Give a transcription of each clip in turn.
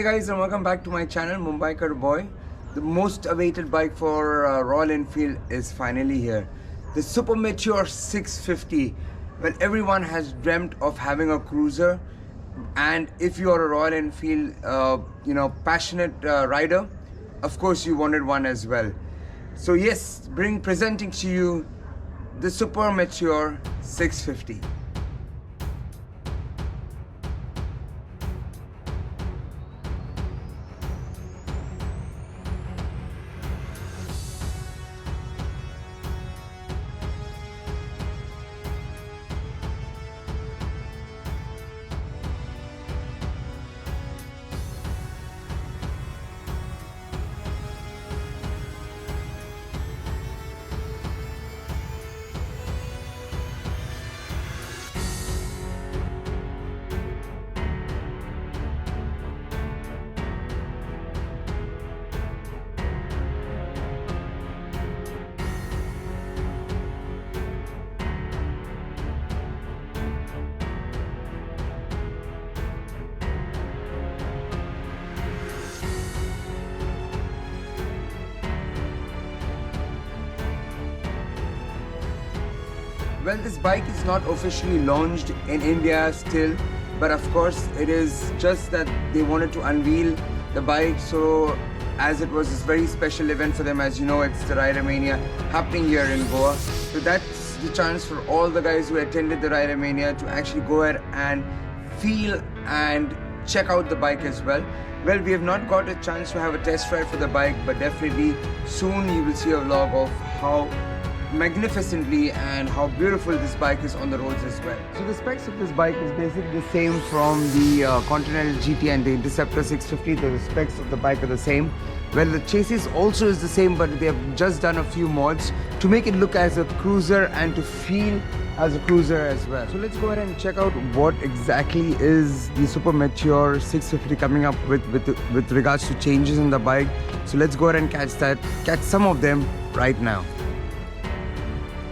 Hey guys, and welcome back to my channel MumBikerboy. The most awaited bike for Royal Enfield is finally here. The Super Meteor 650. Well, everyone has dreamt of having a cruiser, and if you are a Royal Enfield passionate rider, of course you wanted one as well. So yes, presenting to you the Super Meteor 650. Well, this bike is not officially launched in India still, but of course it is just that they wanted to unveil the bike. So as it was this very special event for them, as you know, it's the Rider Mania happening here in Goa. So that's the chance for all the guys who attended the Rider Mania to actually go ahead and feel and check out the bike as well. Well, we have not got a chance to have a test ride for the bike, but definitely soon you will see a vlog of how magnificently and how beautiful this bike is on the roads as well. So the specs of this bike is basically the same from the Continental GT and the Interceptor 650. The specs of the bike are the same. Well, the chassis also is the same, but they have just done a few mods to make it look as a cruiser and to feel as a cruiser as well. So let's go ahead and check out what exactly is the Super Meteor 650 coming up with regards to changes in the bike. So let's go ahead and catch some of them right now.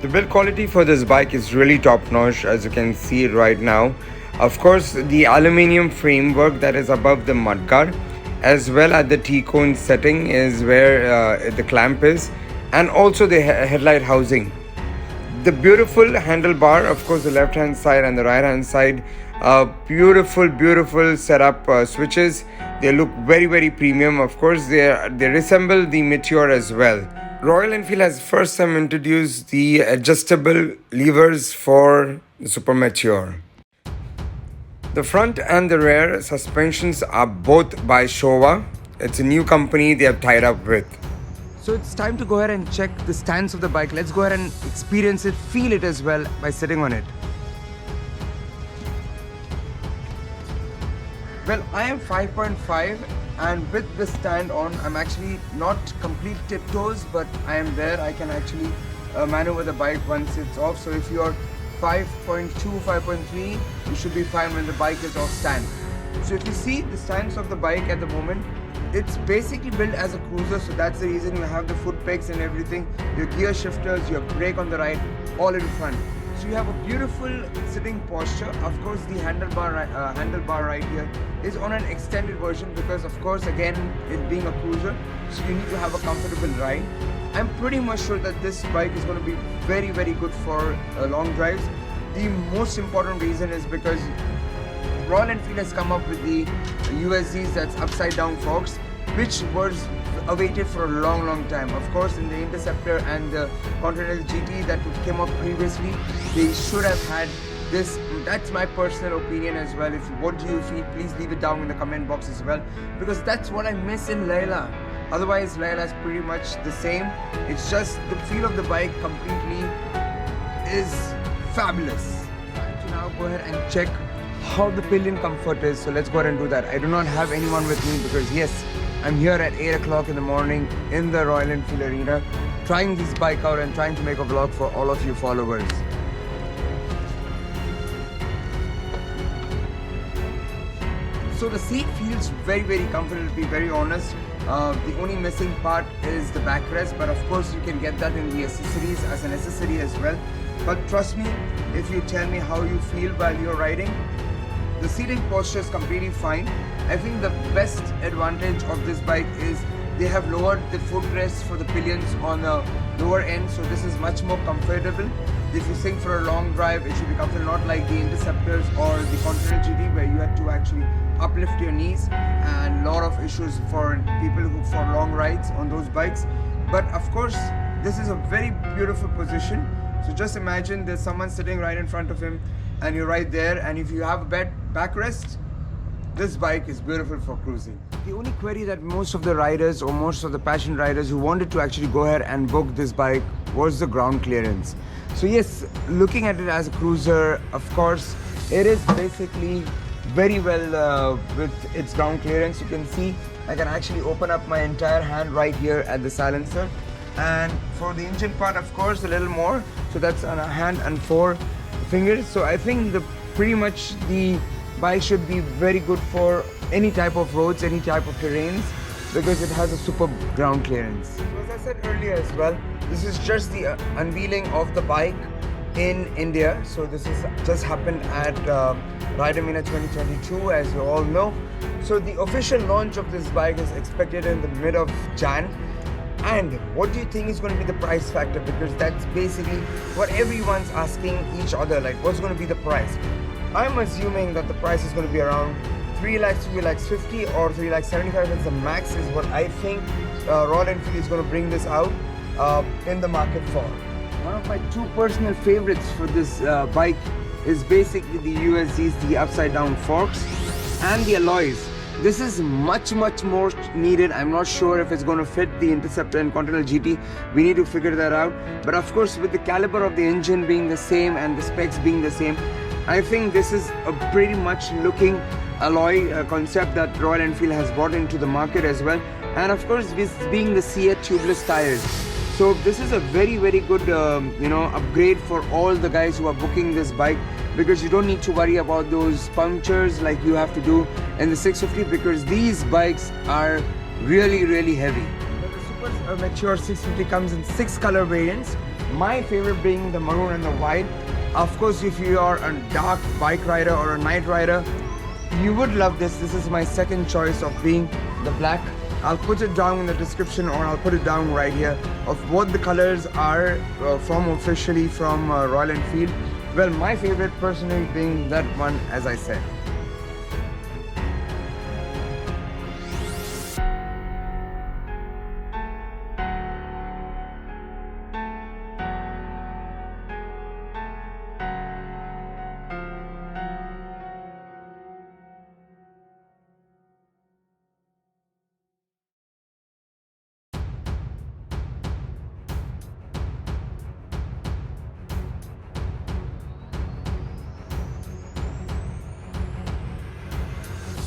The build quality for this bike is really top notch, as you can see it right now. Of course, the aluminium framework that is above the mudguard, as well as the T-cone setting is where the clamp is, and also the headlight housing. The beautiful handlebar, of course, the left hand side and the right hand side, beautiful setup switches. They look very premium. Of course, they resemble the Meteor as well. Royal Enfield has first time introduced the adjustable levers for the Super Meteor. The front and the rear suspensions are both by Showa. It's a new company they have tied up with. So it's time to go ahead and check the stance of the bike. Let's go ahead and experience it, feel it as well by sitting on it. Well, I am 5.5 and with the stand on, I'm actually not complete tiptoes, but I am there. I can actually maneuver the bike once it's off. So if you're 5.2, 5.3, you should be fine when the bike is off stand. So if you see the stance of the bike at the moment, it's basically built as a cruiser, so that's the reason you have the footpegs and everything, your gear shifters, your brake on the right, all in front. So you have a beautiful sitting posture. Of course, the handlebar right here is on an extended version because, of course, again, it being a cruiser, so you need to have a comfortable ride. I'm pretty much sure that this bike is going to be very good for long drives. The most important reason is because Royal Enfield has come up with the USDs, that's upside down forks, which was awaited for a long time. Of course, in the Interceptor and the Continental GT that came up previously, they should have had this. That's my personal opinion as well. What do you feel? Please leave it down in the comment box as well, because that's what I miss in Layla. Otherwise, Layla is pretty much the same. It's just the feel of the bike completely is fabulous. Time to now go ahead and check how the pillion comfort is. So let's go ahead and do that. I do not have anyone with me because yes, I'm here at 8 o'clock in the morning in the Royal Enfield Arena, trying this bike out and trying to make a vlog for all of you followers. So the seat feels very comfortable, to be very honest. The only missing part is the backrest, but of course you can get that in the accessories as an accessory as well. But trust me, if you tell me how you feel while you're riding, The seating posture is completely fine. I think the best advantage of this bike is they have lowered the footrest for the pillions on the lower end, so this is much more comfortable. If you think for a long drive, it should be comfortable, not like the Interceptors or the Continental GT where you had to actually uplift your knees, and a lot of issues for people who for long rides on those bikes. But of course, this is a very beautiful position. So just imagine there's someone sitting right in front of him and you're right there, and if you have a backrest, this bike is beautiful for cruising. The only query that most of the riders or most of the passion riders who wanted to actually go ahead and book this bike was the ground clearance. So yes, looking at it as a cruiser, of course, it is basically very well with its ground clearance. You can see I can actually open up my entire hand right here at the silencer. And for the engine part, of course, a little more. So that's on a hand and 4 fingers. So I think pretty much the bike should be very good for any type of roads, any type of terrains, because it has a superb ground clearance. So as I said earlier as well, this is just the unveiling of the bike in India. So this is just happened at Ridermania 2022, as you all know. So the official launch of this bike is expected in the mid of Jan. And what do you think is going to be the price factor? Because that's basically what everyone's asking each other, like what's going to be the price? I'm assuming that the price is going to be around 3 lakhs, 3 lakhs 50 or 3 lakhs 75 is the max, is what I think Royal Enfield is going to bring this out in the market for. One of my 2 personal favorites for this bike is basically the USDs, the upside down forks and the alloys. This is much more needed. I'm not sure if it's going to fit the Interceptor and Continental GT. We need to figure that out. But of course, with the caliber of the engine being the same and the specs being the same, I think this is a pretty much looking alloy concept that Royal Enfield has brought into the market as well. And of course, this being the CA tubeless tires. So this is a very good upgrade for all the guys who are booking this bike, because you don't need to worry about those punctures like you have to do in the 650, because these bikes are really heavy. The Super Meteor 650 comes in 6 color variants. My favorite being the maroon and the white. Of course, if you are a dark bike rider or a night rider, you would love this. This is my second choice of being the black. I'll put it down in the description, or I'll put it down right here of what the colors are officially from Royal Enfield. Well, my favorite personally being that one, as I said.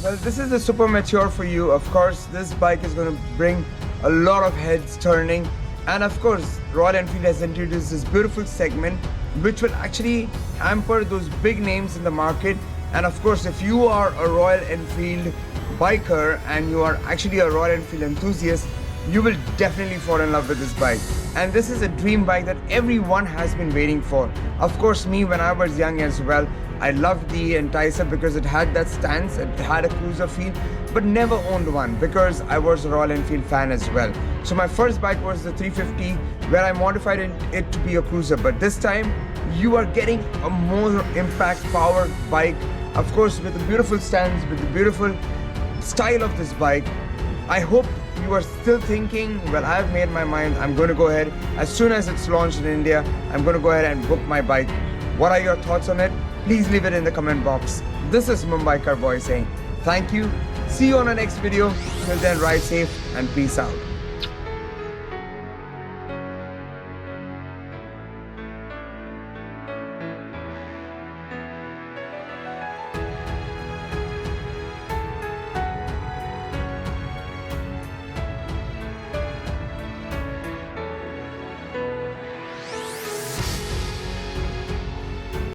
Well, this is the Super Meteor for you. Of course, this bike is going to bring a lot of heads turning, and of course, Royal Enfield has introduced this beautiful segment which will actually hamper those big names in the market. And of course, if you are a Royal Enfield biker and you are actually a Royal Enfield enthusiast, you will definitely fall in love with this bike. And this is a dream bike that everyone has been waiting for. Of course, me when I was young as well, I loved the Enticer because it had that stance, it had a cruiser feel, but never owned one because I was a Royal Enfield fan as well. So my first bike was the 350, where I modified it to be a cruiser. But this time, you are getting a more impact power bike. Of course, with the beautiful stance, with the beautiful style of this bike. I hope you are still thinking, well, I've made my mind, I'm going to go ahead. As soon as it's launched in India, I'm going to go ahead and book my bike. What are your thoughts on it? Please leave it in the comment box. This is MumBikerboy saying thank you. See you on the next video. Till then, ride safe and peace out.